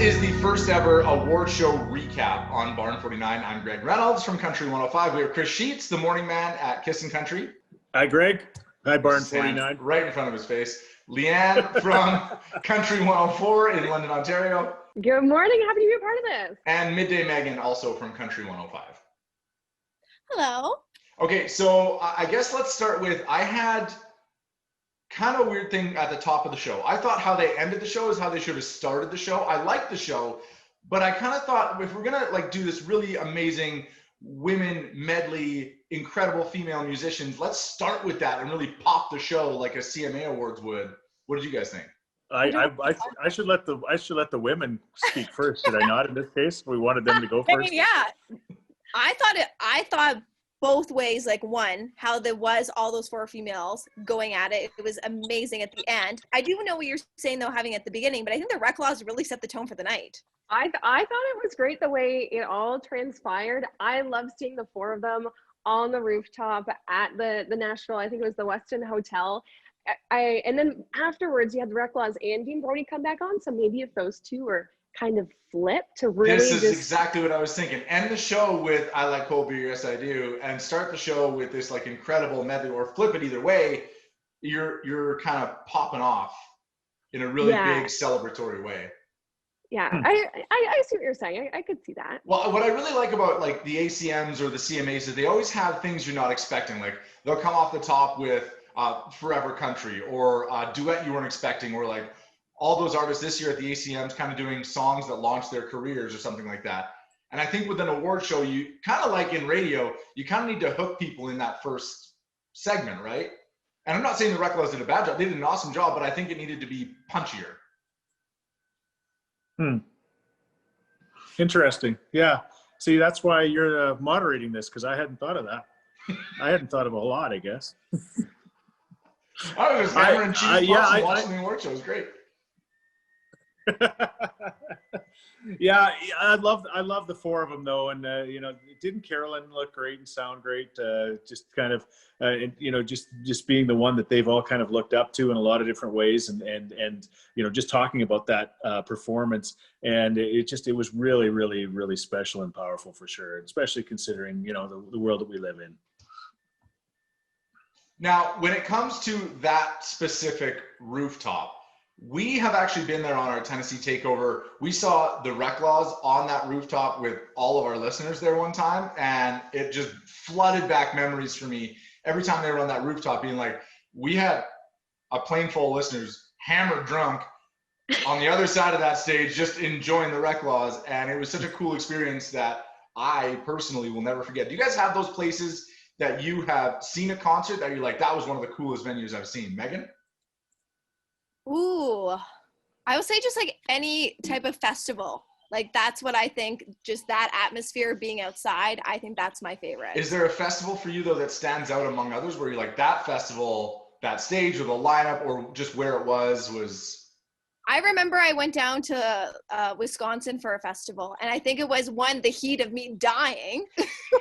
is the first ever award show recap on Barn 49. I'm Gregg Reynolds from Country 105. We have Chris Scheetz, the morning man at CISN Country. Hi, Greg. Hi, Barn 49. Right in front of his face. Leeanne from Country 104 in London, Ontario. Good morning. Happy to be a part of this. And Midday Megan, also from Country 105. Hello. Okay, so I guess let's start with, I had kind of a weird thing at the top of the show. I thought how they ended the show is how they should have started the show. I liked the show, but I kind of thought if we're gonna like do this really amazing women medley, incredible female musicians, let's start with that and really pop the show like a CMA Awards would. What did you guys think? I should let the women speak first, should I not? In this case, we wanted them to go first. I mean, yeah, I thought both ways. Like, one, how there was all those four females going at it. It was amazing at the end. I do know what you're saying though, having at the beginning, but I think the rec laws really set the tone for the night. I thought it was great the way it all transpired. I love seeing the four of them on the rooftop at the Nashville, I think it was the Westin Hotel. And then afterwards you had the rec laws and Dean Brody come back on. So maybe if those two were kind of flipped to really This is exactly what I was thinking. End the show with I Like Cold Beer, Yes I Do, and start the show with this like incredible medley, or flip it either way. You're kind of popping off in a really big celebratory way. Yeah, I see what you're saying. I could see that. Well, what I really like about like the ACMs or the CMAs is they always have things you're not expecting. Like they'll come off the top with Forever Country or Duet You Weren't Expecting, or like all those artists this year at the ACMs kind of doing songs that launched their careers or something like that. And I think with an award show, you kind of like in radio, you kind of need to hook people in that first segment, right? And I'm not saying the Rec Laws did a bad job. They did an awesome job, but I think it needed to be punchier. Interesting. Yeah. See, that's why you're moderating this, because I hadn't thought of that. I hadn't thought of a lot, I guess. I was just hammering cheese watching the award show. It was great. Yeah, I love the four of them though, and didn't Carolyn look great and sound great? Just kind of, just being the one that they've all kind of looked up to in a lot of different ways, and just talking about that performance, and it was really, really, really special and powerful for sure, especially considering the world that we live in. Now, when it comes to that specific rooftop, we have actually been there on our Tennessee takeover. We saw the Rec Laws on that rooftop with all of our listeners there one time, and it just flooded back memories for me every time they were on that rooftop, being like, we had a plane full of listeners hammered drunk on the other side of that stage just enjoying the Rec Laws, and it was such a cool experience that I personally will never forget. Do you guys have those places that you have seen a concert that you're like, that was one of the coolest venues I've seen? Megan? Ooh, I would say just like any type of festival. Like that's what I think, just that atmosphere being outside, I think that's my favorite. Is there a festival for you though that stands out among others where you're like, that festival, that stage or the lineup or just where it was? I remember I went down to Wisconsin for a festival, and I think it was the heat of me dying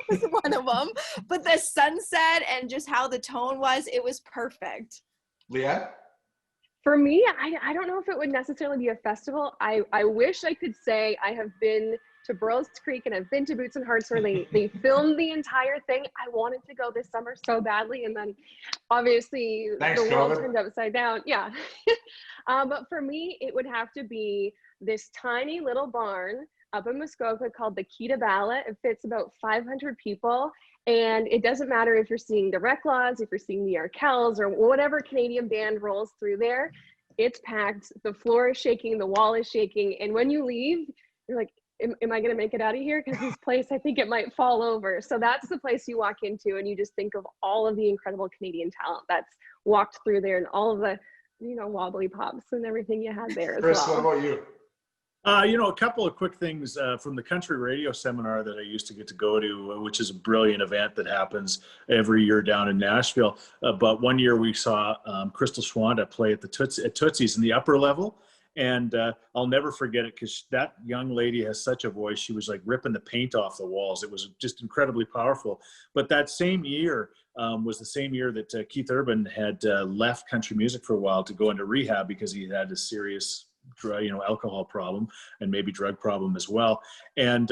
was one of them, but the sunset and just how the tone was, it was perfect. Leeanne? For me, I don't know if it would necessarily be a festival. I wish I could say I have been to Burroughs Creek and I've been to Boots and Hearts where they filmed the entire thing. I wanted to go this summer so badly, and then obviously the world turned upside down. Yeah. But for me, it would have to be this tiny little barn up in Muskoka called the Kita Ballot. It fits about 500 people. And it doesn't matter if you're seeing the Rec Laws, if you're seeing the Arkells, or whatever Canadian band rolls through there, it's packed. The floor is shaking, the wall is shaking. And when you leave, you're like, am I going to make it out of here? Because this place, I think it might fall over. So that's the place you walk into, and you just think of all of the incredible Canadian talent that's walked through there, and all of the, wobbly pops and everything you had there as Chris, well. what about you? A couple of quick things from the country radio seminar that I used to get to go to, which is a brilliant event that happens every year down in Nashville. But one year we saw Crystal Schwanda play at Tootsie's in the upper level. And I'll never forget it because that young lady has such a voice. She was like ripping the paint off the walls. It was just incredibly powerful. But that same year was the same year that Keith Urban had left country music for a while to go into rehab because he had a serious alcohol problem and maybe drug problem as well. And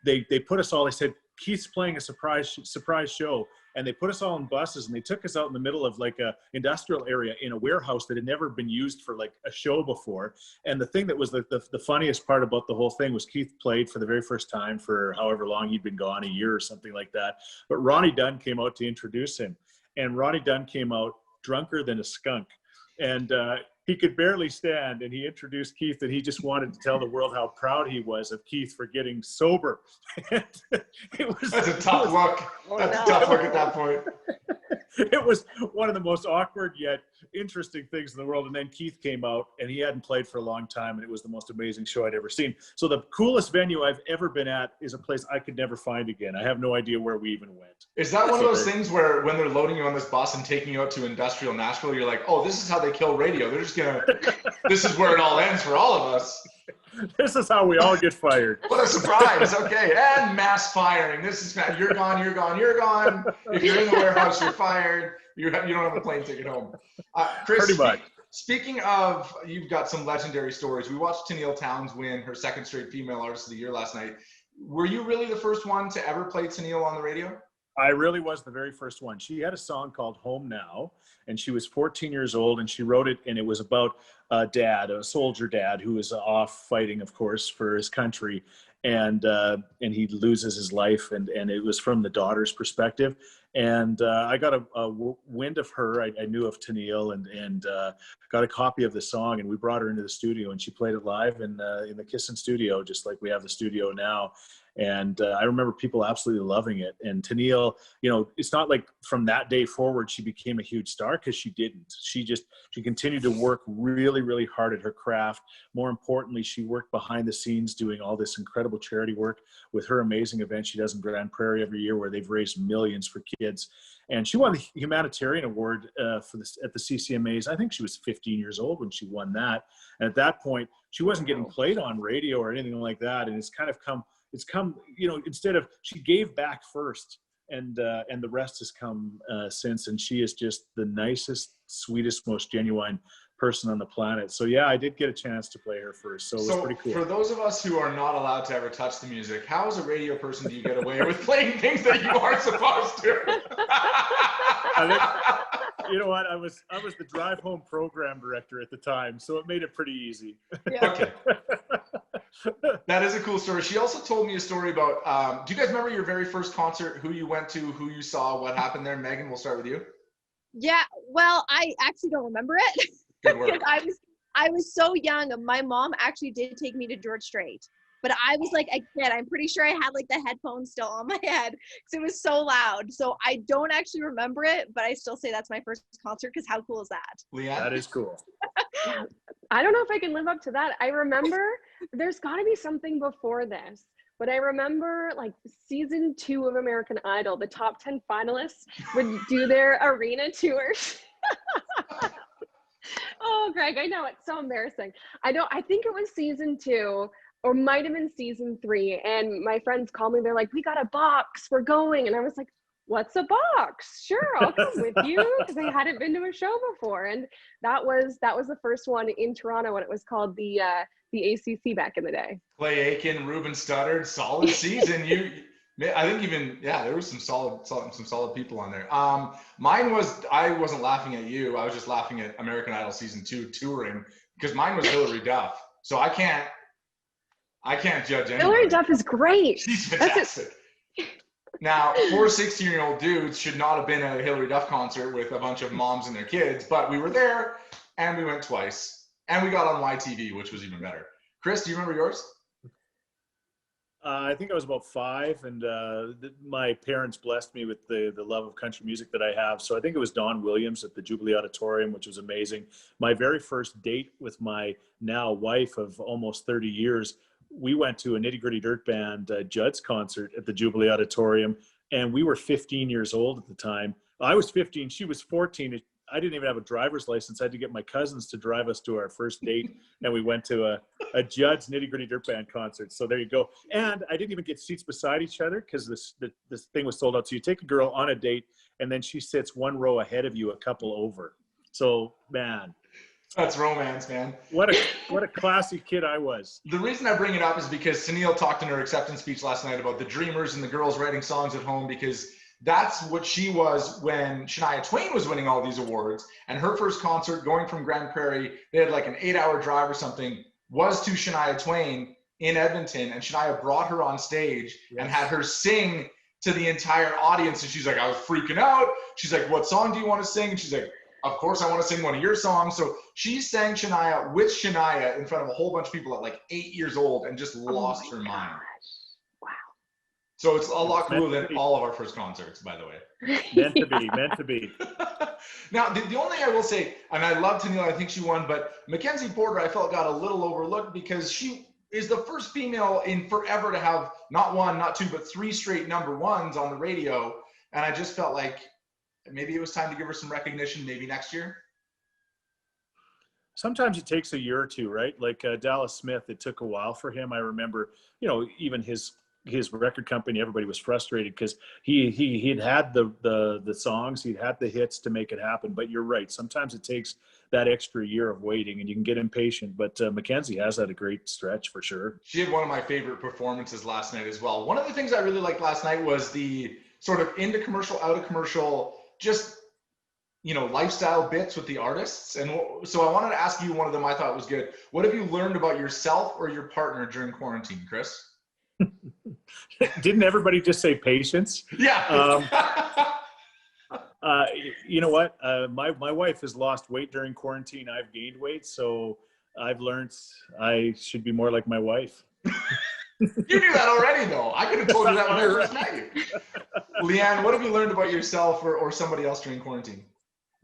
they put us all, they said, Keith's playing a surprise show. And they put us all in buses and they took us out in the middle of like a industrial area in a warehouse that had never been used for like a show before. And the thing that was the funniest part about the whole thing was Keith played for the very first time for however long he'd been gone, a year or something like that. But Ronnie Dunn came out to introduce him. And Ronnie Dunn came out drunker than a skunk. And he could barely stand, and he introduced Keith, and he just wanted to tell the world how proud he was of Keith for getting sober. That's a tough look. That's a tough look at that point. It was one of the most awkward yet interesting things in the world. And then Keith came out, and he hadn't played for a long time, and it was the most amazing show I'd ever seen. So the coolest venue I've ever been at is a place I could never find again. I have no idea where we even went. Is that one of those things where when they're loading you on this bus and taking you out to industrial Nashville, you're like, oh, this is how they kill radio. They're just gonna, this is where it all ends for all of us. This is how we all get fired. What a surprise. Okay. And mass firing. This is, you're gone, you're gone, you're gone. If you're in the warehouse, you're fired. You don't have a plane ticket home. Chris, pretty much. Speaking of, you've got some legendary stories. We watched Tenille Townes win her second straight Female Artist of the Year last night. Were you really the first one to ever play Tenille on the radio? I really was the very first one. She had a song called Home Now, and she was 14 years old, and she wrote it, and it was about a dad, a soldier dad, who was off fighting, of course, for his country, and he loses his life, and it was from the daughter's perspective. And I got a wind of her. I knew of Tenille, and got a copy of the song, and we brought her into the studio, and she played it live in the CISN studio, just like we have the studio now. And I remember people absolutely loving it. And Tenille, it's not like from that day forward she became a huge star, because she didn't. She continued to work really, really hard at her craft. More importantly, she worked behind the scenes doing all this incredible charity work with her amazing event she does in Grand Prairie every year, where they've raised millions for kids. And she won the humanitarian award at the CCMAs. I think she was 15 years old when she won that. And at that point, she wasn't getting played on radio or anything like that. And it's come, instead of, she gave back first, and the rest has come since. And she is just the nicest, sweetest, most genuine person on the planet. So yeah, I did get a chance to play her first. So it was pretty cool. For those of us who are not allowed to ever touch the music, how as a radio person do you get away with playing things that you aren't supposed to? I think, you know what? I was the drive home program director at the time, so it made it pretty easy. Yeah. Okay. That is a cool story. She also told me a story about, do you guys remember your very first concert, who you went to, who you saw, what happened there? Megan, we'll start with you. Yeah, well, I actually don't remember it. Good work. I was so young. My mom actually did take me to George Strait, but I was like a kid. I'm pretty sure I had like the headphones still on my head because it was so loud. So I don't actually remember it, but I still say that's my first concert, because how cool is that? Leeanne? That is cool. I don't know if I can live up to that. I remember there's got to be something before this, but I remember like season 2 of American Idol, the top 10 finalists would do their arena tours. Oh, Greg, I know, it's so embarrassing. I think it was season 2 or might have been season 3. And my friends called me, they're like, we got a box, we're going. And I was like, what's a box? Sure, I'll come with you, because I hadn't been to a show before. And that was the first one in Toronto when it was called the ACC back in the day. Clay Aiken, Ruben Studdard, solid season. I think even, there was some solid people on there. Mine was, I wasn't laughing at you. I was just laughing at American Idol season 2 touring, because mine was Hillary Duff. So I can't judge anybody. Hillary Duff is great. She's fantastic. Now, 4 16-year-old dudes should not have been at a Hillary Duff concert with a bunch of moms and their kids, but we were there, and we went twice, and we got on YTV, which was even better. Chris, do you remember yours? I think I was about 5, and my parents blessed me with the love of country music that I have. So I think it was Don Williams at the Jubilee Auditorium, which was amazing. My very first date with my now wife of almost 30 years, we went to a Nitty Gritty Dirt Band Judd's concert at the Jubilee Auditorium, and we were 15 years old at the time. I was 15, she was 14. I didn't even have a driver's license. I had to get my cousins to drive us to our first date, and we went to a Judd's Nitty Gritty Dirt Band concert. So there you go. And I didn't even get seats beside each other, because this thing was sold out. So you take a girl on a date, and then she sits one row ahead of you, a couple over. So, man, That's romance, man. What a classy kid I was. The reason I bring it up is because Sunil talked in her acceptance speech last night about the dreamers and the girls writing songs at home, because that's what she was when Shania Twain was winning all these awards. And her first concert, going from Grand Prairie, they had like an 8-hour drive or something, was to Shania Twain in Edmonton. And Shania brought her on stage and had her sing to the entire audience. And she's like, I was freaking out. She's like, what song do you want to sing? And she's like, of course I want to sing one of your songs. So she sang Shania with Shania in front of a whole bunch of people at like 8 years old and just lost her mind. Wow. So it's a lot cooler than all of our first concerts, by the way. Meant to be. Now, the only thing I will say, and I love Tennille, I think she won, but Mackenzie Porter, I felt got a little overlooked because she is the first female in forever to have not one, not two, but 3 straight #1s on the radio. And I just felt like maybe it was time to give her some recognition, maybe next year. Sometimes it takes a year or two, right? Like Dallas Smith, it took a while for him. I remember, even his record company, everybody was frustrated because he'd had the songs, he'd had the hits to make it happen. But you're right. Sometimes it takes that extra year of waiting and you can get impatient. But Mackenzie has had a great stretch for sure. She had one of my favorite performances last night as well. One of the things I really liked last night was the sort of into commercial, out of commercial, just, lifestyle bits with the artists. And so I wanted to ask you one of them I thought was good. What have you learned about yourself or your partner during quarantine, Chris? Didn't everybody just say patience? Yeah. You know what? My wife has lost weight during quarantine. I've gained weight. So I've learned I should be more like my wife. You knew that already, though. I could have told you that when I first met you. Leeanne, what have you learned about yourself or somebody else during quarantine?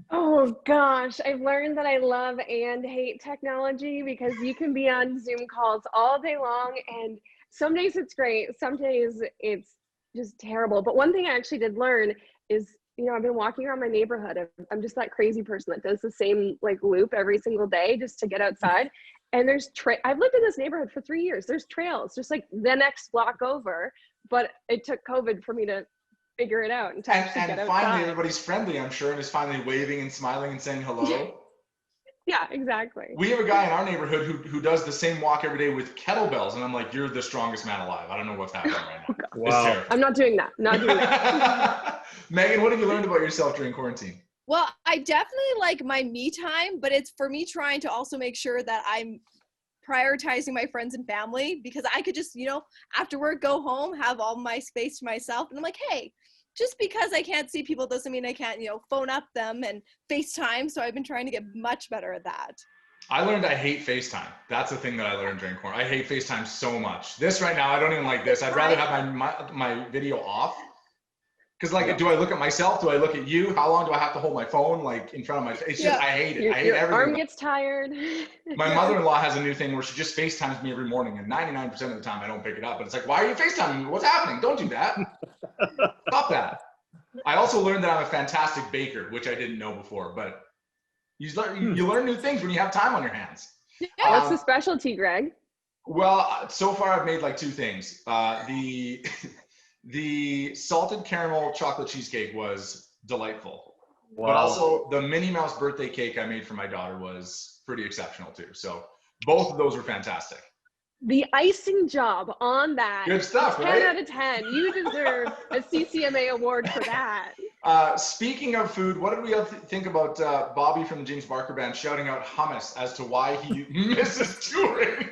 Oh gosh, I've learned that I love and hate technology because you can be on Zoom calls all day long, and some days it's great, some days it's just terrible. But one thing I actually did learn is, I've been walking around my neighborhood. I'm just that crazy person that does the same loop every single day just to get outside. And there's I've lived in this neighborhood for 3 years. There's trails just like the next block over, but it took COVID for me to figure it out and to actually get outside. Finally everybody's friendly, I'm sure, and is finally waving and smiling and saying hello. Yeah, exactly. We have a guy in our neighborhood who does the same walk every day with kettlebells, and I'm like, you're the strongest man alive. I don't know what's happening right now. Wow. I'm not doing that. Megan, what have you learned about yourself during quarantine? Well, I definitely like my me time, but it's for me trying to also make sure that I'm prioritizing my friends and family, because I could just, after work, go home, have all my space to myself. And I'm like, hey, just because I can't see people doesn't mean I can't, phone up them and FaceTime. So I've been trying to get much better at that. I learned I hate FaceTime. That's the thing that I learned during quarantine. I hate FaceTime so much. This right now, I don't even like this. I'd rather have my video off. Because do I look at myself? Do I look at you? How long do I have to hold my phone in front of my face? It's just, I hate it. I hate everything. Your arm gets tired. My mother-in-law has a new thing where she just FaceTimes me every morning, and 99% of the time I don't pick it up. But it's like, why are you FaceTiming me? What's happening? Don't do that. Stop that. I also learned that I'm a fantastic baker, which I didn't know before. But you learn new things when you have time on your hands. Yeah, what's the specialty, Greg? Well, so far I've made 2 things. The salted caramel chocolate cheesecake was delightful. Wow. But also the Minnie Mouse birthday cake I made for my daughter was pretty exceptional too. So both of those were fantastic. The icing job on that. Good stuff, 10 right? 10 out of 10. You deserve a CCMA award for that. Speaking of food, what did we think about Bobby from the James Barker Band shouting out hummus as to why he misses touring?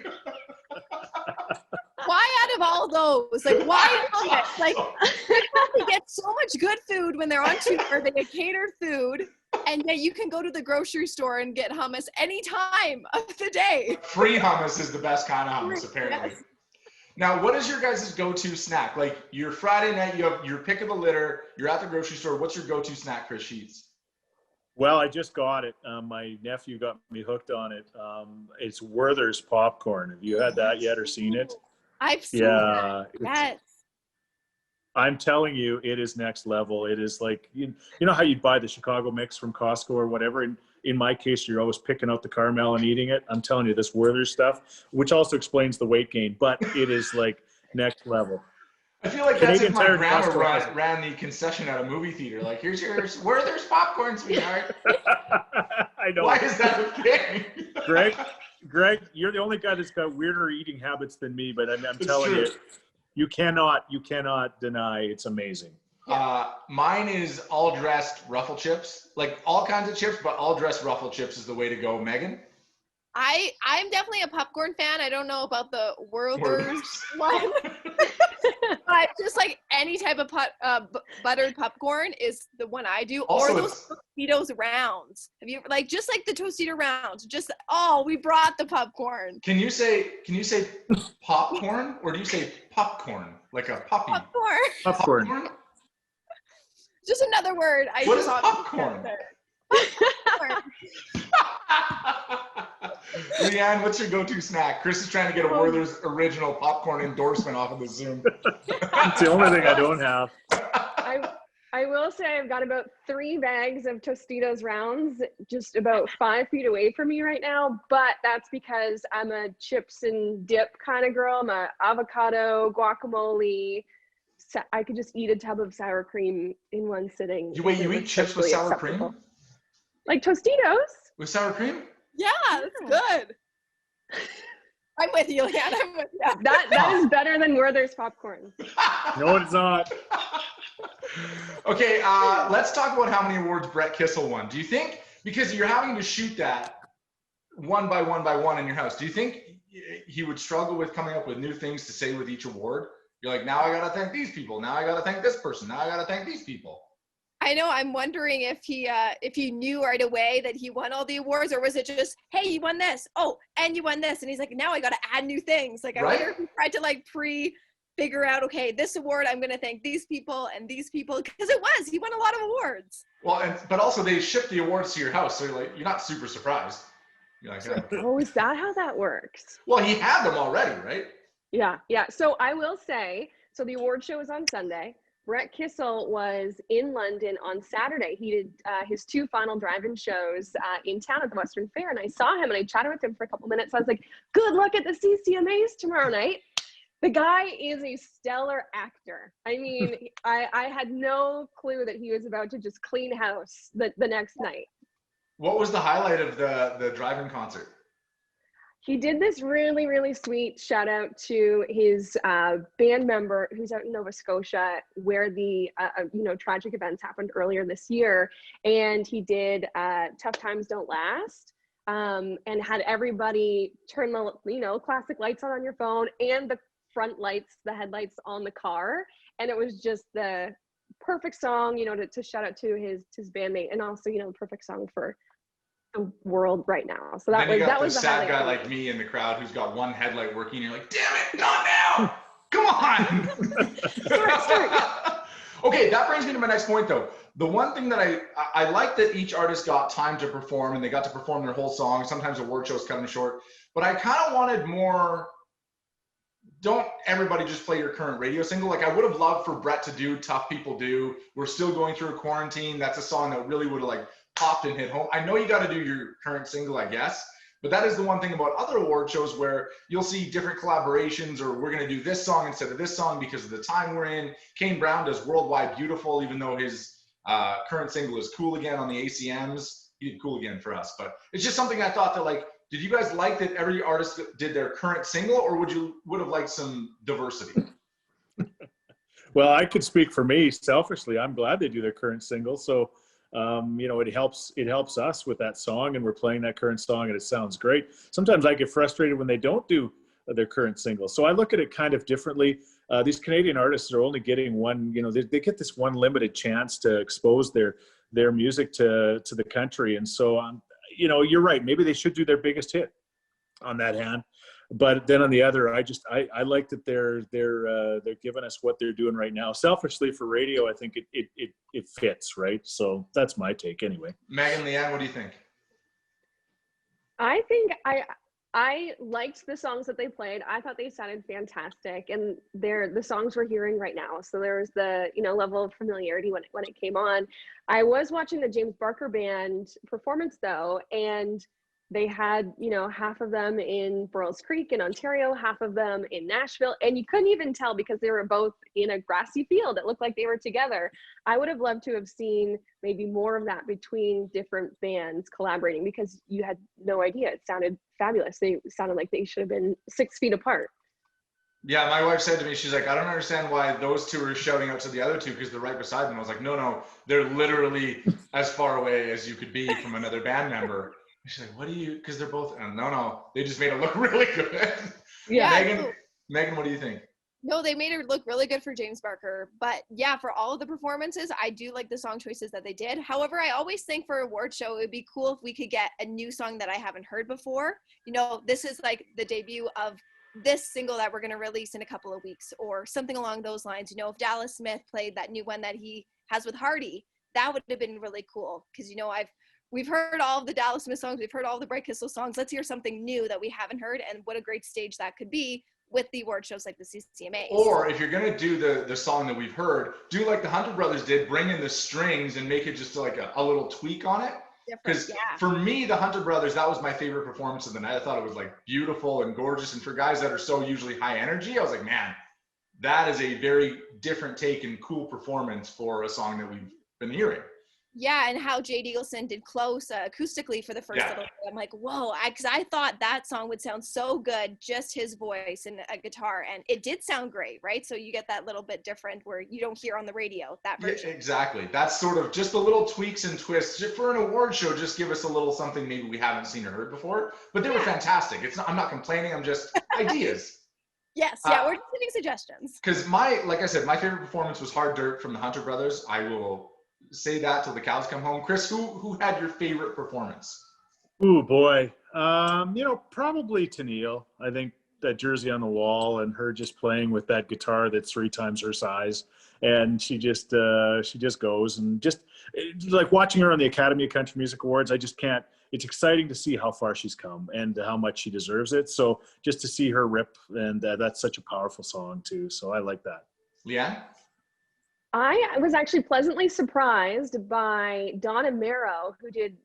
Why out of all those? Why hummus? They get so much good food when they're on tour. They get catered food, and yet you can go to the grocery store and get hummus any time of the day. Free hummus is the best kind of hummus, apparently. Yes. Now, what is your guys' go-to snack? Your Friday night, you have your pick of the litter, you're at the grocery store. What's your go-to snack, Chris Scheetz? Well, I just got it. My nephew got me hooked on it. It's Werther's popcorn. Have you had that yet or seen it? I've seen that. Yes. I'm telling you, it is next level. It is you know how you'd buy the Chicago mix from Costco or whatever. And in my case, you're always picking out the caramel and eating it. I'm telling you, this Werther stuff, which also explains the weight gain, but it is next level. I feel like that's if Canadian my Tire grandma Costco ran the concession at a movie theater. Like, here's your Werther's popcorn, sweetheart. I know. Why is that a thing? Greg, you're the only guy that's got weirder eating habits than me, but I'm It's telling true. you cannot deny it's amazing. Mine is all dressed Ruffle chips, like all kinds of chips, but all dressed Ruffle chips is the way to go. Megan? I'm definitely a popcorn fan. I don't know about the Werther's one, but just like any type of buttered popcorn is the one I do. Also, or those Tostitos rounds. Have you like just like the Tostito rounds? Just we brought the popcorn. Can you say popcorn or do you say popcorn like a puppy? Popcorn. Just another word. What is popcorn? Leeanne, what's your go-to snack? Chris is trying to get a Werther's original popcorn endorsement off of the Zoom. It's the only thing I don't have. I will say I've got about 3 bags of Tostitos rounds just about 5 feet away from me right now, but that's because I'm a chips and dip kind of girl. I'm a avocado, guacamole. I could just eat a tub of sour cream in one sitting. You eat chips with sour cream? Like Tostitos? With sour cream? Yeah, that's good. I'm with you, Leanne. I'm with you. That is better than Werther's popcorn. No, it's not. Okay, let's talk about how many awards Brett Kissel won. Do you think, because you're having to shoot that one by one in your house, do you think he would struggle with coming up with new things to say with each award? You're like, now I got to thank these people. Now I got to thank this person. Now I got to thank these people. I know. I'm wondering if he knew right away that he won all the awards, or was it just, hey, you won this. Oh, and you won this. And he's like, now I got to add new things. Like, I wonder if he tried to like figure out, okay, this award, I'm going to thank these people and these people. Because he won a lot of awards. Well, but also they ship the awards to your house. So you're not super surprised. You're like, oh, is that how that works? Well, he had them already, right? Yeah. So I will say, so the award show was on Sunday. Brett Kissel was in London on Saturday. He did his 2 final drive-in shows in town at the Western Fair, and I saw him and I chatted with him for a couple minutes. I was like, good luck at the CCMAs tomorrow night. The guy is a stellar actor. I mean, I had no clue that he was about to just clean house the next night. What was the highlight of the drive-in concert? He did this really, really sweet shout out to his band member who's out in Nova Scotia, where the tragic events happened earlier this year. And he did Tough Times Don't Last, and had everybody turn the classic lights on your phone and the front lights, the headlights on the car. And it was just the perfect song, to shout out to his bandmate, and also, perfect song for the world right now. So that was the sad guy like me in the crowd who's got one headlight working. You're like, damn it, not now! Come on! Start. Okay, that brings me to my next point though. The one thing that I like that each artist got time to perform and they got to perform their whole song. Sometimes award shows cut them short, but I kind of wanted more. Don't everybody just play your current radio single. Like I would have loved for Brett to do Tough People Do. We're still going through a quarantine. That's a song that really would have like popped and hit home. I know you got to do your current single, I guess, but that is the one thing about other award shows where you'll see different collaborations, or we're going to do this song instead of this song because of the time we're in. Kane Brown does Worldwide Beautiful, even though his current single is Cool Again on the ACMs. He did Cool Again for us, but it's just something I thought that like, did you guys like that every artist did their current single, or would have liked some diversity? Well, I could speak for me selfishly. I'm glad they do their current single. So, it helps us with that song, and we're playing that current song and it sounds great. Sometimes I get frustrated when they don't do their current single. So I look at it kind of differently. These Canadian artists are only getting one, they get this one limited chance to expose their music to the country. And so, you're right. Maybe they should do their biggest hit on that hand. But then on the other, I like that they're giving us what they're doing right now. Selfishly for radio, I think it fits, right? So that's my take anyway. Megan, Leeanne, what do you think? I think I liked the songs that they played. I thought they sounded fantastic, and they're the songs we're hearing right now. So there was the level of familiarity when it came on. I was watching the James Barker Band performance though, and they had, you know, half of them in Burroughs Creek in Ontario, half of them in Nashville, and you couldn't even tell because they were both in a grassy field. It looked like they were together. I would have loved to have seen maybe more of that between different bands collaborating, because you had no idea. It sounded fabulous. They sounded like they should have been 6 feet apart. Yeah, my wife said to me, she's like, I don't understand why those two are shouting out to the other two because they're right beside them. I was like, no, they're literally as far away as you could be from another band member. She's like, what do you, because they're both, no, they just made it look really good. Yeah. Megan, what do you think? No, they made it look really good for James Barker. But yeah, for all of the performances, I do like the song choices that they did. However, I always think for an award show, it would be cool if we could get a new song that I haven't heard before. You know, this is like the debut of this single that we're going to release in a couple of weeks or something along those lines. You know, if Dallas Smith played that new one that he has with Hardy, that would have been really cool. Because, you know, we've heard all of the Dallas Smith songs. We've heard all the Bright Kissel songs. Let's hear something new that we haven't heard. And what a great stage that could be with the award shows like the CCMA. Or if you're going to do the song that we've heard, do like the Hunter Brothers did, bring in the strings and make it just like a little tweak on it. Because for me, the Hunter Brothers, that was my favorite performance of the night. I thought it was like beautiful and gorgeous. And for guys that are so usually high energy, I was like, man, that is a very different take and cool performance for a song that we've been hearing. Yeah, and how Jade Eagleson did Close acoustically for the first little bit. I'm like, whoa, because I thought that song would sound so good, just his voice and a guitar, and it did sound great, right? So you get that little bit different where you don't hear on the radio, that version. Yeah, exactly. That's sort of just the little tweaks and twists. Just for an award show, just give us a little something maybe we haven't seen or heard before. But they were fantastic. I'm not complaining, I'm just ideas. Yes, we're just giving suggestions. Because like I said, my favorite performance was Hard Dirt from the Hunter Brothers. I will say that till the cows come home. Chris, who had your favorite performance? Oh boy, you know, probably Tennille. I think that Jersey on the Wall and her just playing with that guitar that's 3 times her size, and she just goes, and just like watching her on the Academy of Country Music Awards, I just can't. It's exciting to see how far she's come and how much she deserves it. So just to see her rip, and that's such a powerful song too. So I like that. Leeanne? I was actually pleasantly surprised by Don Amaro,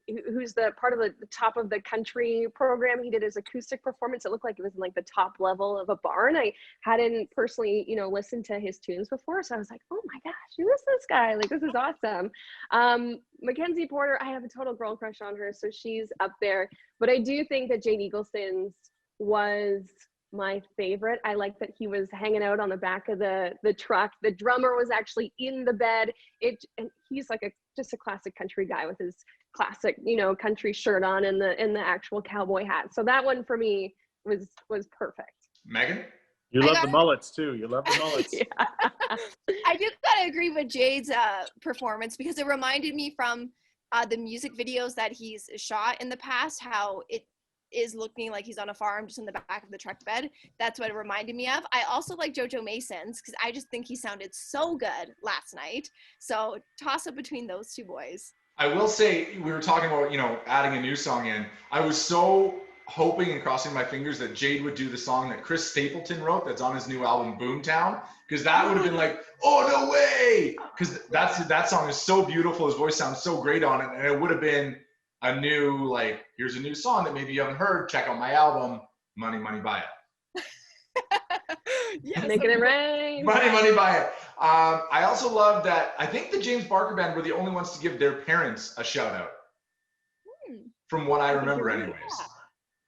who's the part of the Top of the Country program. He did his acoustic performance. It looked like it was in like the top level of a barn. I hadn't personally, you know, listened to his tunes before, so I was like, oh my gosh, who is this guy? Like, this is awesome. Mackenzie Porter, I have a total girl crush on her, so she's up there. But I do think that Jade Eagleson's was my favorite. I like that he was hanging out on the back of the truck. The drummer was actually in the bed. And he's like just a classic country guy with his classic, you know, country shirt on and the actual cowboy hat. So that one for me was perfect. Megan? You love the mullets too. You love the mullets. I do gotta agree with Jade's performance, because it reminded me from the music videos that he's shot in the past, how it is looking like he's on a farm just in the back of the truck bed. That's what it reminded me of. I also like JoJo Mason's because I just think he sounded so good last night. So toss up between those two boys. I will say, we were talking about, you know, adding a new song in. I was so hoping and crossing my fingers that Jade would do the song that Chris Stapleton wrote that's on his new album Boomtown, because that would have been like, oh no way, because that song is so beautiful. His voice sounds so great on it, and it would have been a new, like, here's a new song that maybe you haven't heard, check out my album, money buy it. Yes. Making it rain. Money buy it. I also love that I think the James Barker band were the only ones to give their parents a shout out, from what I remember anyways.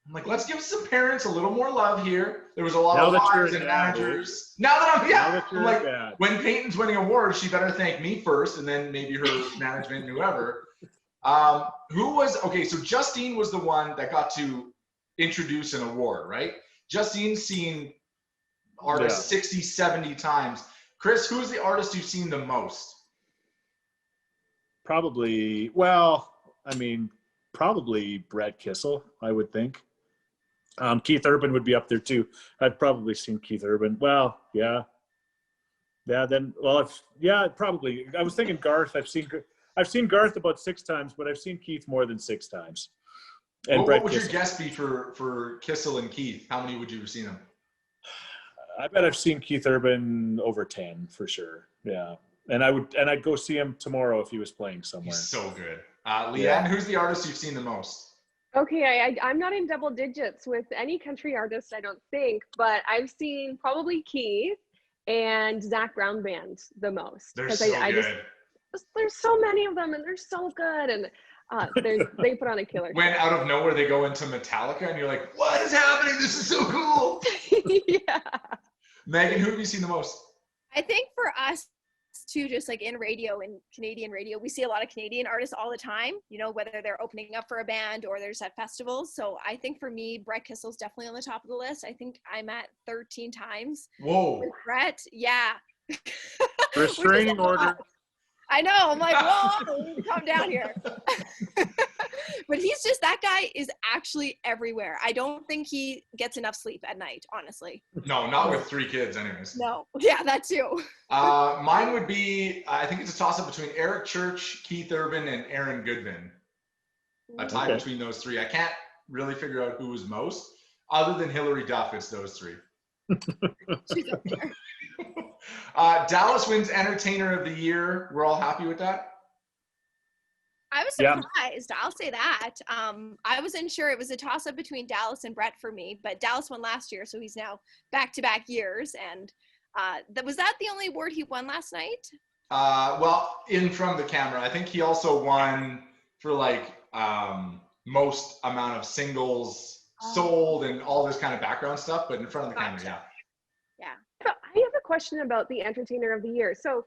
I'm like, let's give some parents a little more love here. There was a lot of wives and managers. Now that I'm like, when Peyton's winning awards, she better thank me first, and then maybe her management and whoever. So Justine was the one that got to introduce an award, right? Justine's seen artists 60, 70 times. Chris, who's the artist you've seen the most? Probably Brad Kissel, I would think. Keith Urban would be up there too. I've probably seen Keith Urban. Well, yeah. Probably. I was thinking Garth. I've seen Garth about 6 times, but I've seen Keith more than 6 times. And what would your guess be for Kissel and Keith? How many would you have seen them? I bet I've seen Keith Urban over 10 for sure. Yeah. And I'd go see him tomorrow if he was playing somewhere. He's so good. Leeanne, who's the artist you've seen the most? Okay, I'm not in double digits with any country artist, I don't think, but I've seen probably Keith and Zach Brown Band the most. They're Because so I good. there's so many of them and they're so good. And they put on a killer When show. out of nowhere they go into Metallica and you're like, what is happening? This is so cool. Yeah. Megan, who have you seen the most? I think for us too, just like in radio and Canadian radio, we see a lot of Canadian artists all the time, you know, whether they're opening up for a band or there's at festivals. So I think for me, Brett Kissel's definitely on the top of the list. I think I'm at 13 times. Whoa. With Brett, yeah. Restraining order. I know. I'm like, whoa, calm down here. But he's just, that guy is actually everywhere. I don't think he gets enough sleep at night, honestly. No, not with 3 kids anyways. No. Yeah, that too. Mine would be, I think it's a toss-up between Eric Church, Keith Urban, and Aaron Goodman. A tie between those 3. I can't really figure out who was most. Other than Hillary Duff, it's those 3. She's up there. Dallas wins Entertainer of the Year. We're all happy with that? I was surprised. I'll say that. I wasn't sure. It was a toss-up between Dallas and Brett for me, but Dallas won last year, so he's now back-to-back years. And was that the only award he won last night? Well, in front of the camera. I think he also won for like most amount of singles sold and all this kind of background stuff, but in front of the camera, yeah. I have a question about the Entertainer of the Year. So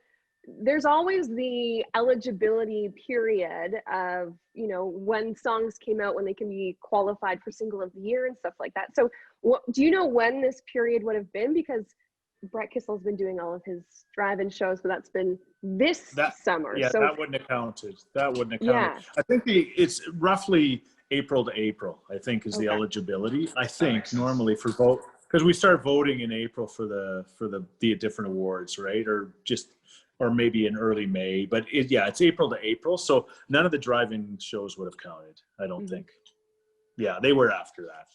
there's always the eligibility period of, you know, when songs came out, when they can be qualified for Single of the Year and stuff like that. So do you know when this period would have been? Because Brett Kissel's been doing all of his drive-in shows, so that's been this summer. Yeah, so that wouldn't have counted. That wouldn't have counted. Yeah. I think it's roughly April to April, I think, is the eligibility. I think normally for vote, because we start voting in April for the different awards, right? Or maybe in early May, but it's April to April. So none of the drive-in shows would have counted, I don't think. Yeah, they were after that.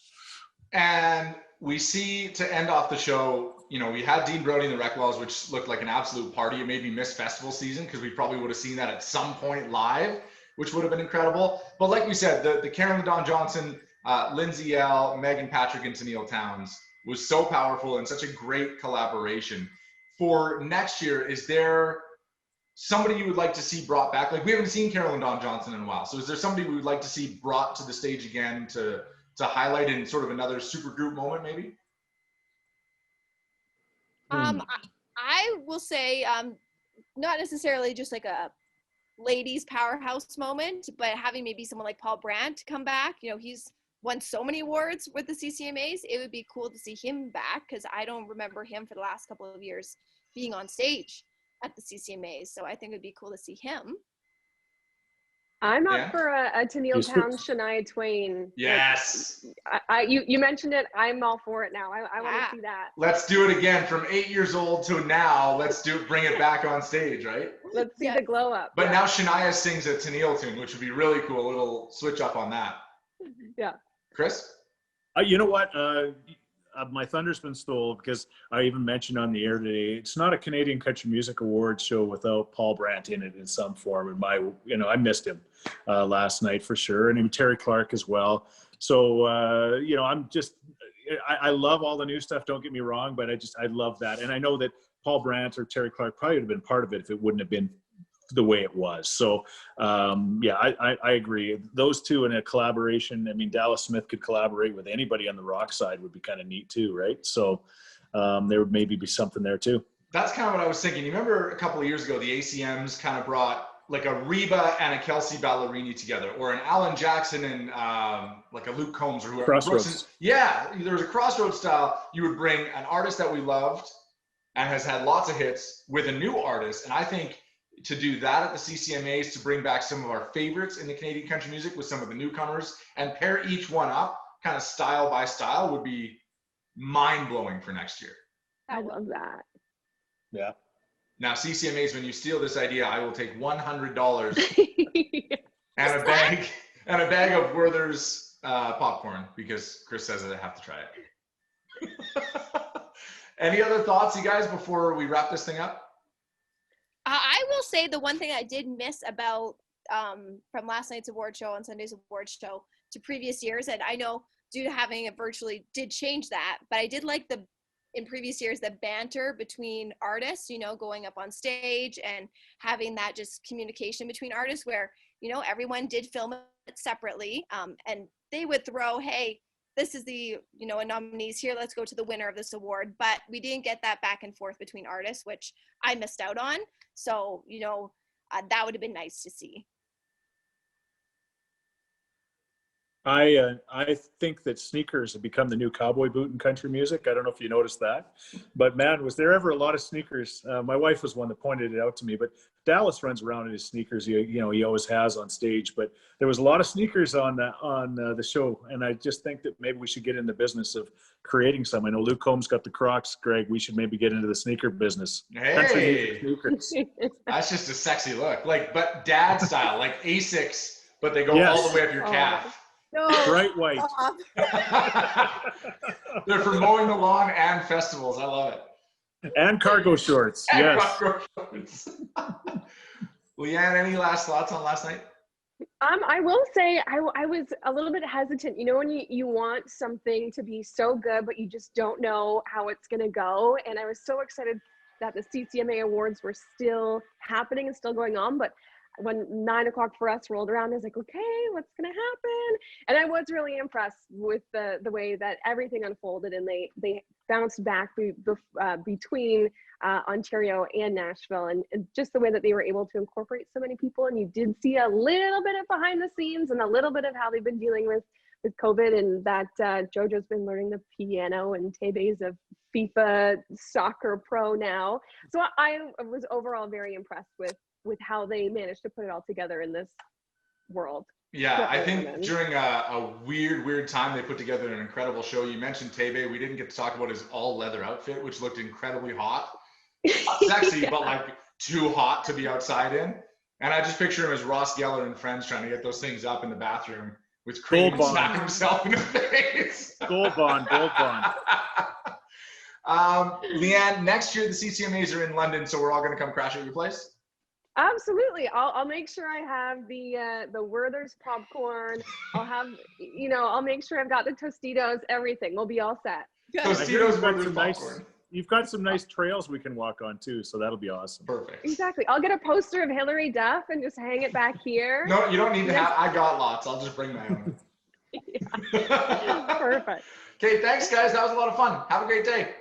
And we see, to end off the show, you know, we had Dean Brody and the Rec Laws, which looked like an absolute party. It made me miss festival season because we probably would have seen that at some point live, which would have been incredible. But like we said, the Karen Don Johnson, Lindsay L, Megan Patrick, and Tennille Towns was so powerful and such a great collaboration. For next year, is there somebody you would like to see brought back? Like, we haven't seen Carolyn Dawn Johnson in a while. So is there somebody we would like to see brought to the stage again to highlight in sort of another super group moment, maybe? I will say, not necessarily just like a ladies powerhouse moment, but having maybe someone like Paul Brandt come back. You know, he's won so many awards with the CCMAs. It would be cool to see him back, because I don't remember him for the last couple of years being on stage at the CCMAs. So I think it'd be cool to see him. I'm up for a Tennille Towns, Shania Twain. Yes. Like, you mentioned it. I'm all for it now. I want to see that. Let's do it again from 8 years old to now. Let's bring it back on stage, right? Let's see the glow up. But now Shania sings a Tennille tune, which would be really cool. A little switch up on that. Yeah. Chris? You know what? My thunder's been stolen, because I even mentioned on the air today, it's not a Canadian Country Music Awards show without Paul Brandt in it in some form. And I missed him last night for sure. And Terry Clark as well. So, I love all the new stuff. Don't get me wrong, but I love that. And I know that Paul Brandt or Terry Clark probably would have been part of it if it wouldn't have been the way it was. So I agree. Those two in a collaboration, I mean, Dallas Smith could collaborate with anybody on the rock side, would be kind of neat too, right? So there would maybe be something there too. That's kind of what I was thinking. You remember a couple of years ago, the ACMs kind of brought like a Reba and a Kelsey Ballerini together, or an Alan Jackson and like a Luke Combs or whoever. Crossroads. Yeah, there was a Crossroads style. You would bring an artist that we loved and has had lots of hits with a new artist. And I think to do that at the CCMAs, to bring back some of our favorites in the Canadian country music with some of the newcomers and pair each one up kind of style by style would be mind-blowing for next year. I love that. Yeah. Now, CCMAs, when you steal this idea, I will take $100 and a bag of Werther's popcorn, because Chris says that I have to try it. Any other thoughts, you guys, before we wrap this thing up? I will say the one thing I did miss about from last night's award show and Sunday's award show, to previous years. And I know due to having it virtually did change that, but I did like in previous years, the banter between artists, you know, going up on stage and having that just communication between artists where, you know, everyone did film it separately. And they would throw, hey, this is the, you know, a nominees here, let's go to the winner of this award. But we didn't get that back and forth between artists, which I missed out on. So, you know, that would have been nice to see. I think that sneakers have become the new cowboy boot in country music. I don't know if you noticed that, but man, was there ever a lot of sneakers? My wife was one that pointed it out to me, but Dallas runs around in his sneakers. You know, he always has on stage, but there was a lot of sneakers on the show. And I just think that maybe we should get in the business of creating some. I know Luke Combs got the Crocs, Greg. We should maybe get into the sneaker business. Hey, sneakers. That's just a sexy look. Like, but dad style, like Asics, but they go all the way up your calf. No, bright white. They're for mowing the lawn and festivals. I love it. And cargo shorts. And yes. Cargo shorts. Leeanne, any last thoughts on last night? I will say I was a little bit hesitant. You know, when you want something to be so good, but you just don't know how it's going to go. And I was so excited that the CCMA Awards were still happening and still going on. But when 9 o'clock for us rolled around, I was like, okay, what's going to happen? And I was really impressed with the way that everything unfolded, and they bounced back between Ontario and Nashville, and just the way that they were able to incorporate so many people. And you did see a little bit of behind the scenes and a little bit of how they've been dealing with COVID, and that JoJo's been learning the piano and Tebe's a FIFA soccer pro now. So I was overall very impressed with how they managed to put it all together in this world. Yeah, I think during a weird time, they put together an incredible show. You mentioned Tebe. We didn't get to talk about his all leather outfit, which looked incredibly hot. Not sexy, but like too hot to be outside in. And I just picture him as Ross Geller and friends trying to get those things up in the bathroom with cream and smack himself in the face. Gold bond. Leeanne, next year the CCMAs are in London, so we're all going to come crash at your place? Absolutely. I'll make sure I have the Werther's popcorn. I'll make sure I've got the Tostitos, everything. We'll be all set. Tostitos, Werther's popcorn. You've got some nice trails we can walk on too, so that'll be awesome. Perfect. Exactly. I'll get a poster of Hillary Duff and just hang it back here. No, you don't need to have, I got lots. I'll just bring my own. Perfect. Okay, thanks guys. That was a lot of fun. Have a great day.